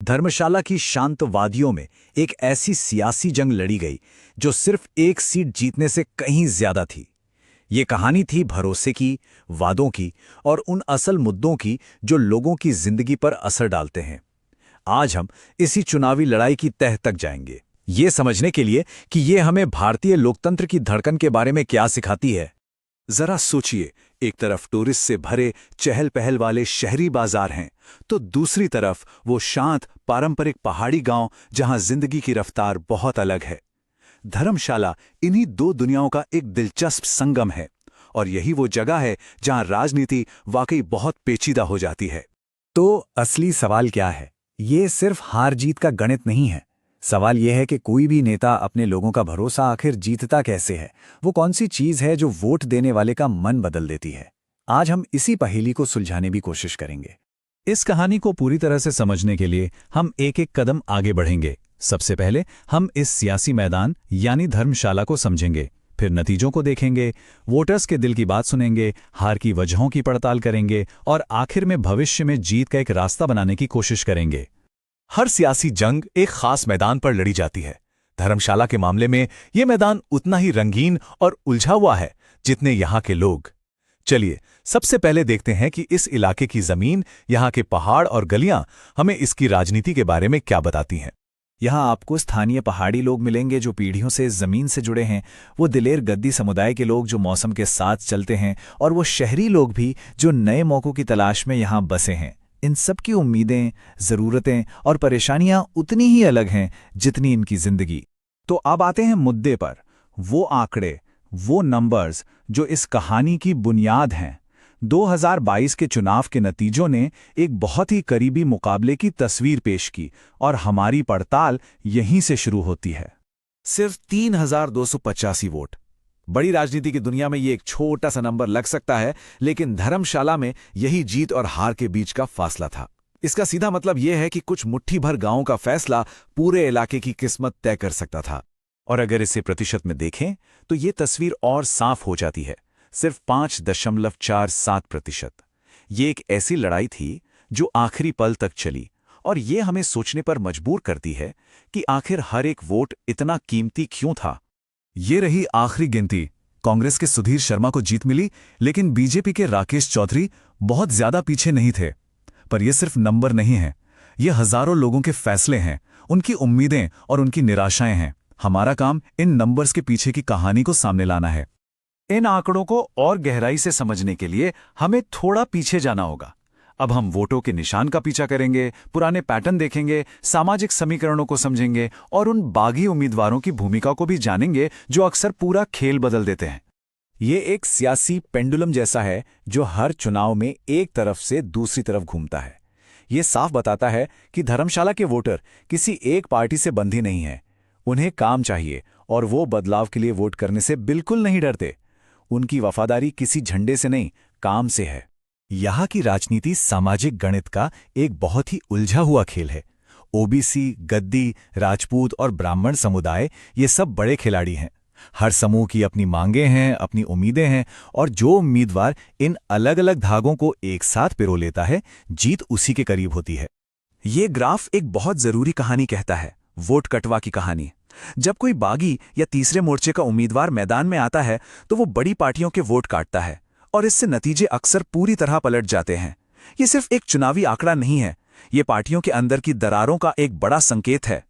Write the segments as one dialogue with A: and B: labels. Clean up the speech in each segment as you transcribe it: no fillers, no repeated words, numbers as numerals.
A: धर्मशाला की शांत वादियों में एक ऐसी सियासी जंग लड़ी गई जो सिर्फ एक सीट जीतने से कहीं ज्यादा थी। ये कहानी थी भरोसे की, वादों की और उन असल मुद्दों की जो लोगों की जिंदगी पर असर डालते हैं। आज हम इसी चुनावी लड़ाई की तह तक जाएंगे, ये समझने के लिए कि ये हमें भारतीय लोकतंत्र की धड़कन के बारे में क्या सिखाती है। जरा सोचिए, एक तरफ टूरिस्ट से भरे चहल पहल वाले शहरी बाजार हैं, तो दूसरी तरफ वो शांत पारंपरिक पहाड़ी गांव जहां जिंदगी की रफ्तार बहुत अलग है। धर्मशाला इन्हीं दो दुनियाओं का एक दिलचस्प संगम है, और यही वो जगह है जहां राजनीति वाकई बहुत पेचीदा हो जाती है। तो असली सवाल क्या है? ये सिर्फ हार जीत का गणित नहीं है। सवाल यह है कि कोई भी नेता अपने लोगों का भरोसा आखिर जीतता कैसे है? वो कौन सी चीज है जो वोट देने वाले का मन बदल देती है? आज हम इसी पहेली को सुलझाने की कोशिश करेंगे।
B: इस कहानी को पूरी तरह से समझने के लिए हम एक एक कदम आगे बढ़ेंगे। सबसे पहले हम इस सियासी मैदान यानी धर्मशाला को समझेंगे, फिर नतीजों को देखेंगे, वोटर्स के दिल की बात सुनेंगे, हार की वजहों की पड़ताल करेंगे और आखिर में भविष्य में जीत का एक रास्ता बनाने की कोशिश करेंगे।
C: हर सियासी जंग एक खास मैदान पर लड़ी जाती है। धर्मशाला के मामले में यह मैदान उतना ही रंगीन और उलझा हुआ है जितने यहाँ के लोग। चलिए सबसे पहले देखते हैं कि इस इलाके की जमीन, यहाँ के पहाड़ और गलियां हमें इसकी राजनीति के बारे में क्या बताती हैं।
A: यहाँ आपको स्थानीय पहाड़ी लोग मिलेंगे जो पीढ़ियों से इस जमीन से जुड़े हैं, वो दिलेर गद्दी समुदाय के लोग जो मौसम के साथ चलते हैं, और वो शहरी लोग भी जो नए मौकों की तलाश में यहाँ बसे हैं। इन सब की उम्मीदें, ज़रूरतें और परेशानियां उतनी ही अलग हैं जितनी इनकी जिंदगी। तो अब आते हैं मुद्दे पर, वो आंकड़े, वो नंबर्स जो इस कहानी की बुनियाद हैं। 2022 के चुनाव के नतीजों ने एक बहुत ही करीबी मुकाबले की तस्वीर पेश की, और हमारी पड़ताल यहीं से शुरू होती है।
D: सिर्फ 3,285 वोट। बड़ी राजनीति की दुनिया में ये एक छोटा सा नंबर लग सकता है, लेकिन धर्मशाला में यही जीत और हार के बीच का फासला था। इसका सीधा मतलब यह है कि कुछ मुट्ठी भर गांवों का फैसला पूरे इलाके की किस्मत तय कर सकता था।
C: और अगर इसे प्रतिशत में देखें तो ये तस्वीर और साफ हो जाती है। सिर्फ 5.47%। ये एक ऐसी लड़ाई थी जो आखिरी पल तक चली, और ये हमें सोचने पर मजबूर करती है कि आखिर हर एक वोट इतना कीमती क्यों था।
B: ये रही आखिरी गिनती। कांग्रेस के सुधीर शर्मा को जीत मिली, लेकिन बीजेपी के राकेश चौधरी बहुत ज्यादा पीछे नहीं थे। पर यह सिर्फ नंबर नहीं है, ये हजारों लोगों के फैसले हैं, उनकी उम्मीदें और उनकी निराशाएं हैं। हमारा काम इन नंबर्स के पीछे की कहानी को सामने लाना है।
A: इन आंकड़ों को और गहराई से समझने के लिए हमें थोड़ा पीछे जाना होगा। अब हम वोटों के निशान का पीछा करेंगे, पुराने पैटर्न देखेंगे, सामाजिक समीकरणों को समझेंगे और उन बागी उम्मीदवारों की भूमिका को भी जानेंगे जो अक्सर पूरा खेल बदल देते हैं। ये एक सियासी पेंडुलम जैसा है जो हर चुनाव में एक तरफ से दूसरी तरफ घूमता है। ये साफ बताता है कि धर्मशाला के वोटर किसी एक पार्टी से बंधे नहीं हैं। उन्हें काम चाहिए, और वो बदलाव के लिए वोट करने से बिल्कुल नहीं डरते। उनकी वफादारी किसी झंडे से नहीं, काम से है।
B: यहाँ की राजनीति सामाजिक गणित का एक बहुत ही उलझा हुआ खेल है। ओबीसी, गद्दी, राजपूत और ब्राह्मण समुदाय ये सब बड़े खिलाड़ी हैं। हर समूह की अपनी मांगें हैं, अपनी उम्मीदें हैं, और जो उम्मीदवार इन अलग अलग धागों को एक साथ पिरो लेता है, जीत उसी के करीब होती है।
A: ये ग्राफ एक बहुत जरूरी कहानी कहता है, वोट कटवा की कहानी। जब कोई बागी या तीसरे मोर्चे का उम्मीदवार मैदान में आता है तो वो बड़ी पार्टियों के वोट काटता है, और इससे नतीजे अक्सर पूरी तरह पलट जाते हैं। ये सिर्फ एक चुनावी आंकड़ा नहीं है, ये पार्टियों के अंदर की दरारों का एक बड़ा संकेत है।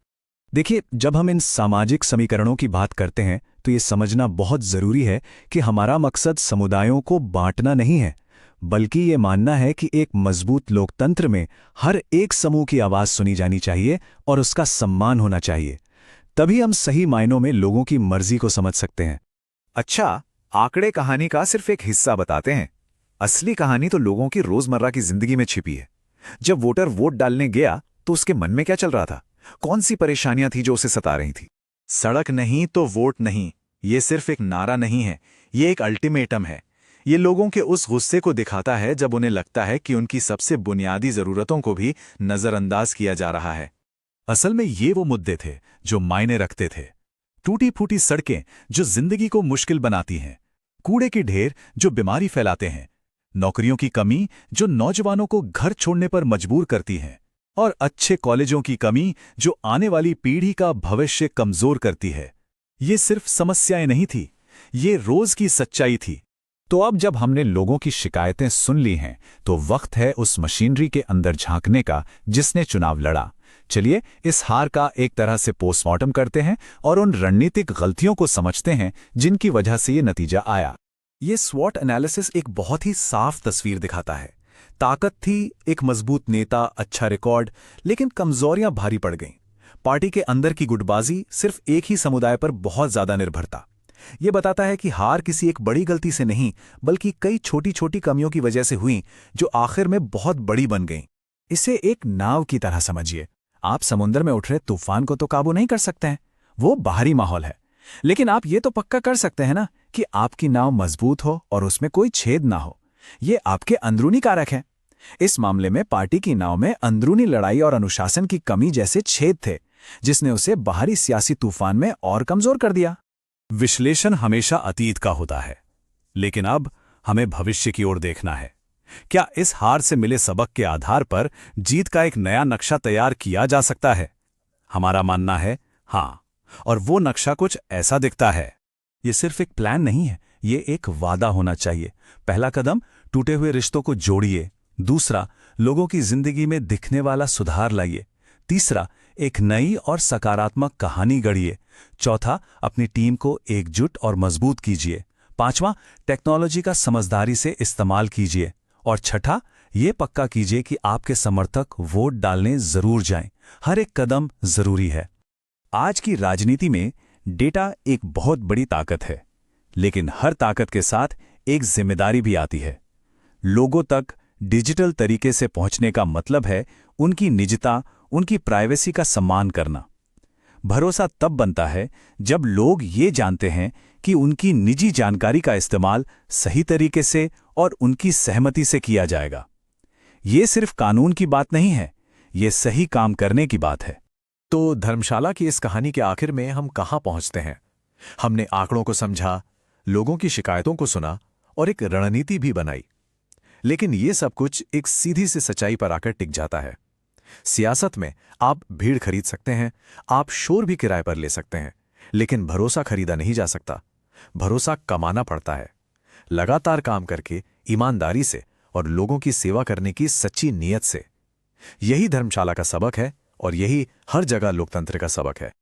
B: देखिए, जब हम इन सामाजिक समीकरणों की बात करते हैं तो ये समझना बहुत जरूरी है कि हमारा मकसद समुदायों को बांटना नहीं है, बल्कि ये मानना है कि एक मजबूत लोकतंत्र में हर एक समूह की आवाज सुनी जानी चाहिए और उसका सम्मान होना चाहिए। तभी हम सही मायनों में लोगों की मर्जी को समझ सकते हैं।
D: अच्छा, आंकड़े कहानी का सिर्फ एक हिस्सा बताते हैं। असली कहानी तो लोगों की रोजमर्रा की जिंदगी में छिपी है। जब वोटर वोट डालने गया तो उसके मन में क्या चल रहा था? कौन सी परेशानियां थी जो उसे सता रही थी?
C: सड़क नहीं तो वोट नहीं, ये सिर्फ एक नारा नहीं है, ये एक अल्टीमेटम है। ये लोगों के उस गुस्से को दिखाता है जब उन्हें लगता है कि उनकी सबसे बुनियादी जरूरतों को भी नजरअंदाज किया जा रहा है। असल में ये वो मुद्दे थे जो मायने रखते थे। टूटी फूटी सड़कें जो जिंदगी को मुश्किल बनाती हैं, कूड़े के ढेर जो बीमारी फैलाते हैं, नौकरियों की कमी जो नौजवानों को घर छोड़ने पर मजबूर करती हैं, और अच्छे कॉलेजों की कमी जो आने वाली पीढ़ी का भविष्य कमजोर करती है। ये सिर्फ समस्याएं नहीं थी, ये रोज की सच्चाई थी।
B: तो अब जब हमने लोगों की शिकायतें सुन ली हैं, तो वक्त है उस मशीनरी के अंदर झांकने का जिसने चुनाव लड़ा। चलिए इस हार का एक तरह से पोस्टमार्टम करते हैं और उन रणनीतिक गलतियों को समझते हैं जिनकी वजह से ये नतीजा आया।
C: ये स्वॉट एनालिसिस एक बहुत ही साफ तस्वीर दिखाता है। ताकत थी एक मजबूत नेता, अच्छा रिकॉर्ड, लेकिन कमजोरियां भारी पड़ गईं। पार्टी के अंदर की गुटबाजी, सिर्फ एक ही समुदाय पर बहुत ज्यादा निर्भरता। ये बताता है कि हार किसी एक बड़ी गलती से नहीं, बल्कि कई छोटी छोटी कमियों की वजह से हुई जो आखिर में बहुत बड़ी बन गईं।
B: इसे एक नाव की तरह समझिए। आप समुद्र में उठ रहे तूफान को तो काबू नहीं कर सकते हैं, वो बाहरी माहौल है। लेकिन आप ये तो पक्का कर सकते हैं ना कि आपकी नाव मजबूत हो और उसमें कोई छेद ना हो। ये आपके अंदरूनी कारक हैं। इस मामले में पार्टी की नाव में अंदरूनी लड़ाई और अनुशासन की कमी जैसे छेद थे, जिसने उसे बाहरी सियासी तूफान में और कमजोर कर दिया।
C: विश्लेषण हमेशा अतीत का होता है, लेकिन अब हमें भविष्य की ओर देखना है। क्या इस हार से मिले सबक के आधार पर जीत का एक नया नक्शा तैयार किया जा सकता है? हमारा मानना है हाँ, और वो नक्शा कुछ ऐसा दिखता है। ये सिर्फ एक प्लान नहीं है, ये एक वादा होना चाहिए। पहला कदम, टूटे हुए रिश्तों को जोड़िए। दूसरा, लोगों की जिंदगी में दिखने वाला सुधार लाइए। तीसरा, एक नई और सकारात्मक कहानी गढ़िए। चौथा, अपनी टीम को एकजुट और मजबूत कीजिए। पांचवां, टेक्नोलॉजी का समझदारी से इस्तेमाल कीजिए। और छठा, ये पक्का कीजिए कि आपके समर्थक वोट डालने जरूर जाएं। हर एक कदम जरूरी है। आज की राजनीति में डेटा एक बहुत बड़ी ताकत है, लेकिन हर ताकत के साथ एक जिम्मेदारी भी आती है। लोगों तक डिजिटल तरीके से पहुंचने का मतलब है उनकी निजता, उनकी प्राइवेसी का सम्मान करना। भरोसा तब बनता है जब लोग ये जानते हैं कि उनकी निजी जानकारी का इस्तेमाल सही तरीके से और उनकी सहमति से किया जाएगा। ये सिर्फ कानून की बात नहीं है, ये सही काम करने की बात है।
D: तो धर्मशाला की इस कहानी के आखिर में हम कहाँ पहुंचते हैं? हमने आंकड़ों को समझा, लोगों की शिकायतों को सुना और एक रणनीति भी बनाई। लेकिन ये सब कुछ एक सीधी सी सच्चाई पर आकर टिक जाता है। सियासत में आप भीड़ खरीद सकते हैं, आप शोर भी किराए पर ले सकते हैं, लेकिन भरोसा खरीदा नहीं जा सकता। भरोसा कमाना पड़ता है, लगातार काम करके, ईमानदारी से और लोगों की सेवा करने की सच्ची नीयत से। यही धर्मशाला का सबक है और यही हर जगह लोकतंत्र का सबक है।